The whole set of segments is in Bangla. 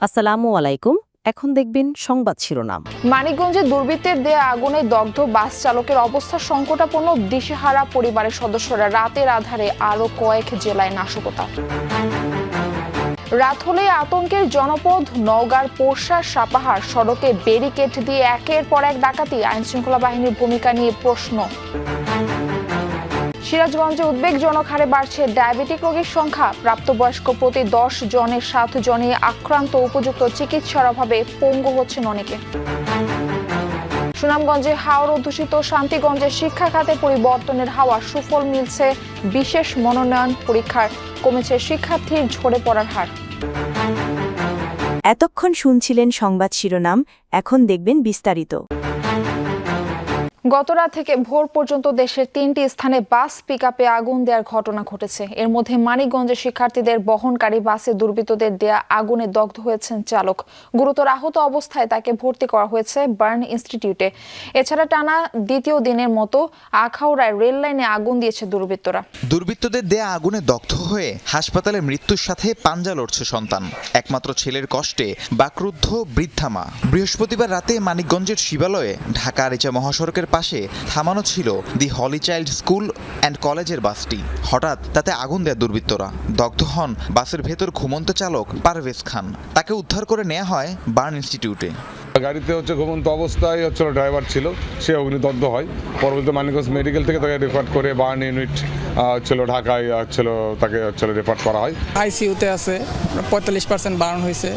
আসসালামু আলাইকুম। এখন দেখবেন সংবাদ শিরোনাম। মানিকগঞ্জে দুর্বৃত্তের দেয়া আগুনে দগ্ধ বাস চালকের অবস্থা সংকটাপন্ন, দিশেহারা পরিবারের সদস্যরা। রাতের আধারে আরো কয়েক জেলায় নাশকতা। রাত হলে আতঙ্কের জনপদ নওগাঁর পোরশা সাপাহার সড়কে ব্যারিকেড দিয়ে একের পর এক ডাকাতি, আইনশৃঙ্খলা বাহিনীর ভূমিকা নিয়ে প্রশ্ন। সিরাজগঞ্জে উদ্বেগজনক হারে বাড়ছে ডায়াবেটিক রোগীর সংখ্যা। প্রাপ্তবয়স্ক প্রতি 10 জনের 7 জনই আক্রান্ত, উপযুক্ত চিকিৎসার অভাবে পঙ্গু হচ্ছেন অনেকে। সুনামগঞ্জে হাওর অধ্যুষিত শান্তিগঞ্জে শিক্ষা খাতে পরিবর্তনের হাওয়া, সুফল মিলছে বিশেষ মনোনয়ন পরীক্ষার, কমেছে শিক্ষার্থীর ঝরে পড়ার হার। এতক্ষণ শুনছিলেন সংবাদ শিরোনাম, এখন দেখবেন বিস্তারিত। গতরাত থেকে ভোর পর্যন্ত দেশের 3টি স্থানে বাস পিকআপে আগুন দেওয়ার ঘটনা ঘটেছে। এর মধ্যে মানিকগঞ্জে শিক্ষার্থীদের বহনকারী বাসে দুর্বৃত্তদের দেয়া আগুনে দগ্ধ হয়েছেন চালক। গুরুতর আহত অবস্থায় তাকে ভর্তি করা হয়েছে বার্ন ইনস্টিটিউটে। এছাড়া টানা দ্বিতীয় দিনের মতো আখাউড়ায় রেল লাইনে আগুন দিয়েছে দুর্বৃত্তদের দেয়া আগুনে দগ্ধ হয়ে হাসপাতালে মৃত্যুর সাথে পাঞ্জা লড়ছে সন্তান। একমাত্র ছেলের কষ্টে বাকরুদ্ধ বৃদ্ধা মা। বৃহস্পতিবার রাতে মানিকগঞ্জের শিবালয়ে ঢাকা আরিচা মহাসড়কের পাশে থামানো ছিল দি হলি চাইল্ড স্কুল অ্যান্ড কলেজের বাসটি। হঠাৎ তাতে আগুন দেয় দুর্বৃত্তরা। দগ্ধ হন বাসের ভেতর ঘুমন্ত চালক পারভেজ খান। তাকে উদ্ধার করে নেওয়া হয় বার্ন ইনস্টিটিউটে। গাড়িতে ঘুমন্ত অবস্থায় ড্রাইভার ছিল, সে অগ্নিদগ্ধ হয়। পরবর্তীতে মানিকগঞ্জ মেডিকেল থেকে তাকে রেফার করে বার্ন ইউনিট ঢাকায় তাকে রেফার করা হয়। আইসিইউতে আছে, 45% বার্ন হয়েছে।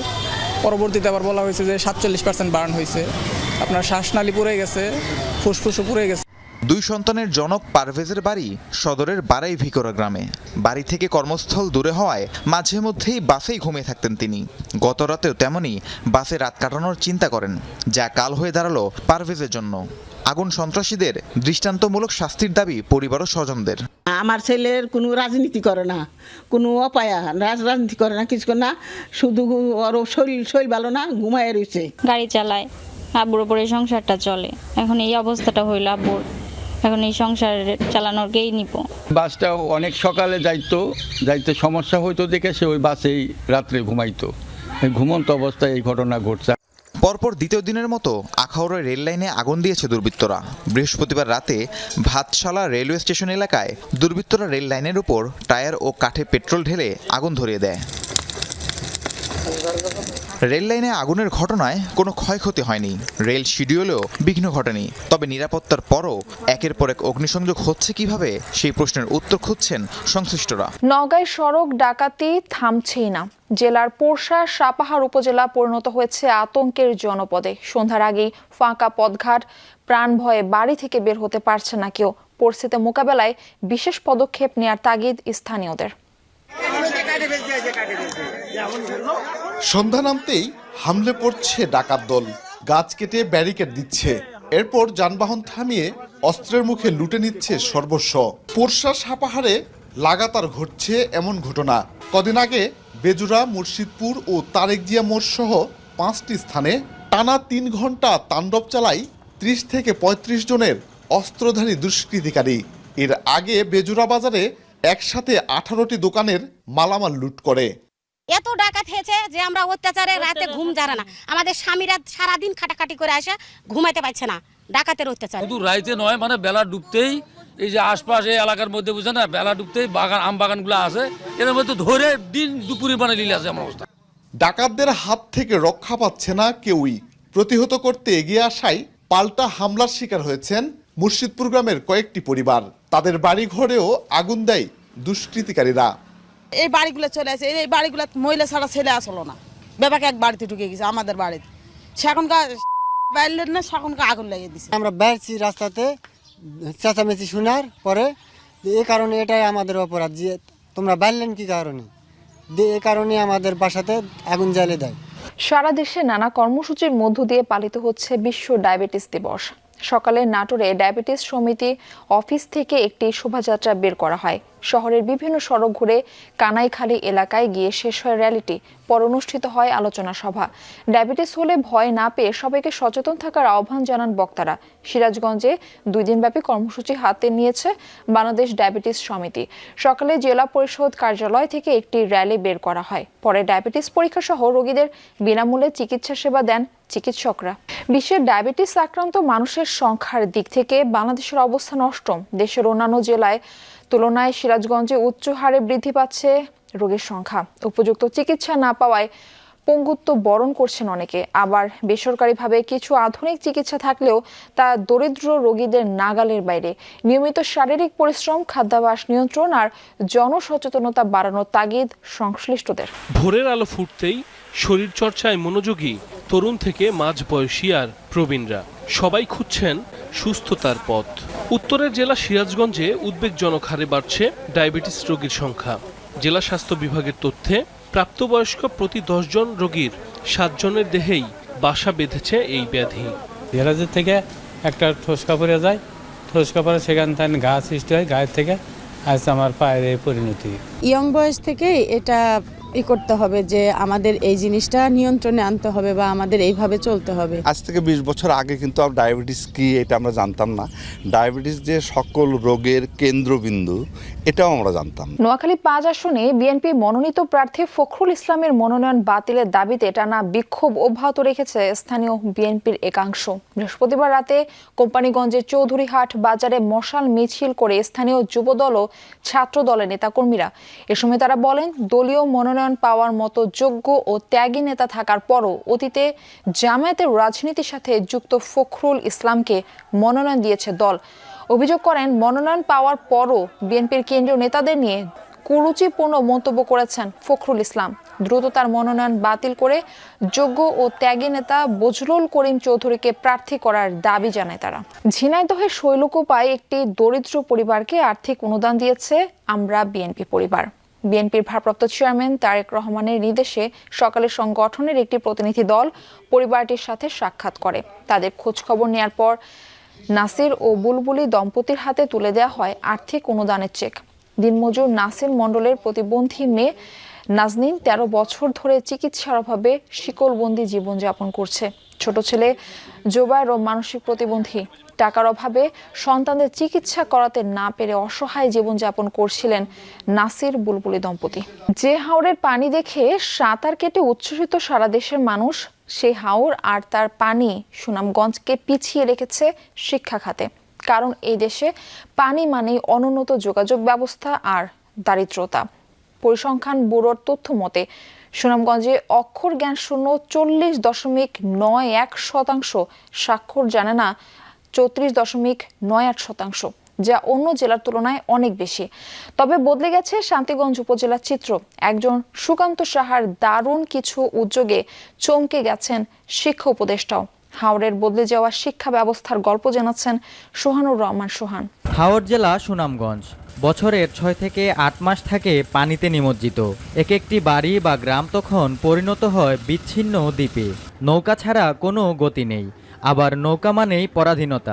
পরবর্তীতে আবার বলা হয়েছে যে 47% বার্ন হয়েছে। আপনার শ্বাসনালী পুড়ে গেছে, ফুসফুসও পুড়ে গেছে। 2 সন্তানের জনক পারভেজের বাড়ি সদরের বারাই ভিকরা গ্রামে। বাড়ি থেকে কর্মস্থল দূরে হওয়ায় মাঝে মধ্যেই বাসেই ঘুমিয়ে থাকতেন তিনি। গত রাতেও তেমনই বাসে রাত কাটানোর চিন্তা করেন, যা কাল হয়ে দাঁড়ালো পারভেজের জন্য। আগুন সন্ত্রাসীদের দৃষ্টান্তমূলক শাস্তির দাবি পরিবার ও স্বজনদের। আমার ছেলের কোনো রাজনীতি করে না, কোনো অপায়া রাজনীতি করে না, কিছু না, শুধু ওর শরীর ভালো না, ঘুমায় রয়েছে। গাড়ি চালায়, আব্বুর উপরে সংসারটা চলে। এখন এই অবস্থাটা হইল আব্বুর, এখন এই সংসার চালানোর কেই নিব। বাসটা অনেক সকালে যাইতে সমস্যা হইতো দেখে সে ওই বাসেই রাত্রে ঘুমাইতো। ঘুমন্ত অবস্থায় এই ঘটনা ঘটছে। পরপর দ্বিতীয় দিনের মতো আখাউড়া রেল লাইনে আগুন দিয়েছে দুর্বৃত্তরা। বৃহস্পতিবার রাতে ভাতশালা রেলওয়ে স্টেশন এলাকায় দুর্বৃত্তরা রেল লাইনের উপর টায়ার ও কাঠে পেট্রোল ঢেলে আগুন ধরিয়ে দেয়। রেল লাইনে আগুনের ঘটনায় কোনো ক্ষয়ক্ষতি হয়নি, রেল শিডিউলেও বিঘ্ন ঘটেনি। তবে নিরাপত্তার পরও একের পর এক অগ্নিসংযোগ হচ্ছে কিভাবে, সেই প্রশ্নের উত্তর খুঁজছেন সংশ্লিষ্টরা। নওগাঁয় সড়ক ডাকাতি থামছেই না। জেলার পোরশা সাপাহার উপজেলা পরিণত হয়েছে আতঙ্কের জনপদে। সন্ধ্যার আগেই ফাঁকা পথঘাট, প্রাণ ভয়ে বাড়ি থেকে বের হতে পারছে না কেউ। পরিস্থিতি মোকাবেলায় বিশেষ পদক্ষেপ নেয়ার তাগিদ স্থানীয়দের। সন্ধ্যা নামতেই হামলে পড়ছে ডাকাত দল, গাছ কেটে ব্যারিকেড দিচ্ছে, এরপর যানবাহন থামিয়ে অস্ত্রের মুখে লুটে নিচ্ছে সর্বস্ব। পোরশা সাপাহারে লাগাতার ঘটছে এমন ঘটনা। কদিন আগে বেজুরা, মুর্শিদপুর ও তারেক জিয়া মোড় সহ 5টি স্থানে টানা 3 ঘন্টা তাণ্ডব চালায় 30 থেকে 35 জনের অস্ত্রধারী দুষ্কৃতিকারী। এর আগে বেজুরা বাজারে একসাথে 18টি দোকানের মালামাল লুট করে। এত ডাকাত হয়েছে যে আমরা অত্যাচারে রাতে ঘুম যারা না, আমাদের স্বামীরা সারাদিন খাটাখাটি করে আসে, ঘুমাইতে পারছে না ডাকাতের অত্যাচার। শুধু রাইতে নয়, বেলা ডুবতেই এই যে আশপাশে এলাকার মধ্যে বুঝে না, বেলা ডুবতেই আম বাগানগুলো আছে, এর মধ্যে ধরে দিন দুপুরে লিলে আছে আমার অবস্থা। ডাকাতদের হাত থেকে রক্ষা পাচ্ছে না কেউই। প্রতিহত করতে এগিয়ে আসায় পাল্টা হামলার শিকার হয়েছেন মুর্শিদপুর গ্রামের কয়েকটি পরিবার। তাদের বাড়ি ঘরেও আগুন দেয় দুষ্কৃতিকারীরা। এই বাড়িগুলো চলে আসে, এই বাড়িগুলো মহিলা ছাড়া ছেলে আসলো না, বেবাকে এক বাড়িতে ঢুকে গেছে আমাদের বাড়িতে। সেখনকার বাইরের না, সেখনকার আগুন লাগিয়ে দিছে। আমরা বেরছি রাস্তাতে, চেঁচামেচি শোনার পরে এই কারণে এটাই আমাদের অপরাধ যে তোমরা বাইরলেন কি কারণে, এই কারণে আমাদের বাসাতে আগুন জ্বালিয়ে দেয়। সারা দেশে নানা কর্মসূচির মধ্য দিয়ে পালিত হচ্ছে বিশ্ব ডায়াবেটিস দিবস। সকালে নাটোরে ডায়াবেটিস সমিতি অফিস থেকে একটি শোভাযাত্রা বের করা হয়। শহরের বিভিন্ন সড়ক ঘুরে কানাইখালী এলাকায় গিয়ে শেষ হয় র্যালিটি। পর অনুষ্ঠিত হয় আলোচনা সভা। ডায়াবেটিস হলে ভয় না পেয়ে সবাইকে সচেতন থাকার আহ্বান জানান বক্তারা। সিরাজগঞ্জে 2 দিনব্যাপী কর্মসূচি হাতে নিয়েছে বাংলাদেশ ডায়াবেটিস সমিতি। সকালে জেলা পরিষদ কার্যালয় থেকে একটি র্যালি বের করা হয়। পরে ডায়াবেটিস পরীক্ষা সহ রোগীদের বিনামূল্যে চিকিৎসা সেবা দেন চিকিৎসকরা। বিশ্বের ডায়াবেটিস আক্রান্ত মানুষের সংখ্যার দিক থেকে বাংলাদেশের অবস্থান অষ্টম। দেশের অন্যান্য জেলায় তুলনায় সিরাজগঞ্জে উচ্চ হারে বৃদ্ধি পাচ্ছে রোগীর সংখ্যা। উপযুক্ত চিকিৎসা না পাওয়ায় পঙ্গুত্ব বরণ করছেন অনেকে। আবার বেসরকারিভাবে কিছু আধুনিক চিকিৎসা থাকলেও তা দরিদ্র রোগীদের নাগালের বাইরে। নিয়মিত শারীরিক পরিশ্রম, খাদ্যাভ্যাস নিয়ন্ত্রণ আর জনসচেতনতা বাড়ানোর তাগিদ সংশ্লিষ্টদের। ভোরের আলো ফুটতেই শরীর চর্চায় মনোযোগী তরুণ থেকে মাঝবয়সী আর প্রবীণরা সবাই খুঁজছেন সুস্থতার পথ। উত্তরের জেলা সিরাজগঞ্জে উদ্বেগজনক হারে বাড়ছে ডায়াবেটিস রোগীর সংখ্যা। জেলা স্বাস্থ্য বিভাগের তথ্যে প্রাপ্তবয়স্ক প্রতি 10 জন রোগীর 7 জনের দেহেই বাসা বেঁধেছে এই ব্যাধি। গ্যারাজের থেকে একটা ঠোসকা পড়ে যায়, ঠোসকা পরে সেখান থেকে ঘা সৃষ্টি হয়, গায়ের থেকে আজ আমার পায়ের এই পরিণতি। ইয়ং বয়স থেকেই এটা করতে হবে যে আমাদের এই জিনিসটা নিয়ন্ত্রণে আনতে হবে বা আমাদের এইভাবে চলতে হবে। আজ থেকে 20 বছর আগে কিন্তু ডায়াবেটিস কি এটা আমরা জানতাম না। ডায়াবেটিস যে সকল রোগের কেন্দ্রবিন্দু এটাও আমরা জানতাম। নোয়াখালী 5 আসনে বিএনপি মনোনীত প্রার্থী ফখরুল ইসলামের মনোনয়ন বাতিলের দাবিতে টানা বিক্ষোভ অব্যাহত রেখেছে স্থানীয় বিএনপির একাংশ। বৃহস্পতিবার রাতে কোম্পানিগঞ্জের চৌধুরীহাট বাজারে মশাল মিছিল করে স্থানীয় যুবদল ও ছাত্র দলের নেতাকর্মীরা। এ সময় তারা বলেন, দলীয় মনোনয়ন পাওয়ার মতো যোগ্য ও ত্যাগী নেতা থাকার পরও অতীতে জামায়াতের রাজনীতির সাথে যুক্ত ফখরুল ইসলামকে মনোনয়ন দিয়েছে দল। অভিযোগ করেন, মনোনয়ন পাওয়ার পরও বিএনপির কেন্দ্রীয় নেতাদের নিয়ে কুরুচিপূর্ণ মন্তব্য করেছেন ফখরুল ইসলাম। দ্রুত তার মনোনয়ন বাতিল করে যোগ্য ও ত্যাগী নেতা বজলুল করিম চৌধুরীকে প্রার্থী করার দাবি জানায় তারা। ঝিনাইদহের শৈলকুপায় একটি দরিদ্র পরিবারকে আর্থিক অনুদান দিয়েছে আমরা বিএনপি পরিবার। বিএনপির ভারপ্রাপ্ত চেয়ারম্যান তারেক রহমানের নির্দেশে সকালে সংগঠনের একটি প্রতিনিধি দল পরিবারটির সাথে সাক্ষাৎ করে। তাদের খোঁজখবর নেয়ার পর নাসির ও বুলবুলি দম্পতির হাতে তুলে দেওয়া হয় আর্থিক অনুদানের চেক। দিনমজুর নাসির মণ্ডলের প্রতিবন্ধী মেয়ে নাজনীন 13 বছর ধরে চিকিৎসার অভাবে শিকলবন্দি জীবনযাপন করছে। ছোট ছেলে জোবায়েরও মানসিক প্রতিবন্ধী। টাকার অভাবে সন্তানদের চিকিৎসা করাতে না পেরে অসহায় জীবনযাপন করছিলেন নাসির বুলবুলি দম্পতি। যে হাওরের পানি দেখে সাঁতার কেটে উচ্ছ্বসিত সারা দেশের মানুষ, সেই হাওর আর তার পানি সুনামগঞ্জকে পিছিয়ে রেখেছে শিক্ষা খাতে। কারণ এই দেশে পানি মানেই অনুন্নত যোগাযোগ ব্যবস্থা আর দারিদ্রতা। পরিসংখ্যান ব্যুরোর তথ্য মতে সুনামগঞ্জে অক্ষর জ্ঞান শূন্য 40.91%, স্বাক্ষর জানে না 34.98%, যা অন্য জেলার তুলনায় অনেক বেশি। তবে বদলে গেছে শান্তিগঞ্জ উপজেলার চিত্র। একজন সুকান্ত সাহার দারুণ কিছু উদ্যোগে চমকে গেছেন শিক্ষা উপদেষ্টাও। হাওরের বদলে যাওয়া শিক্ষা ব্যবস্থার গল্প জানাচ্ছেন সোহানুর রহমান সোহান। হাওর জেলা সুনামগঞ্জ বছরের 6 থেকে 8 মাস থাকে পানিতে নিমজ্জিত। এক একটি বাড়ি বা গ্রাম তখন পরিণত হয় বিচ্ছিন্ন দ্বীপে। নৌকা ছাড়া কোনো গতি নেই, আবার নৌকা মানেই পরাধীনতা।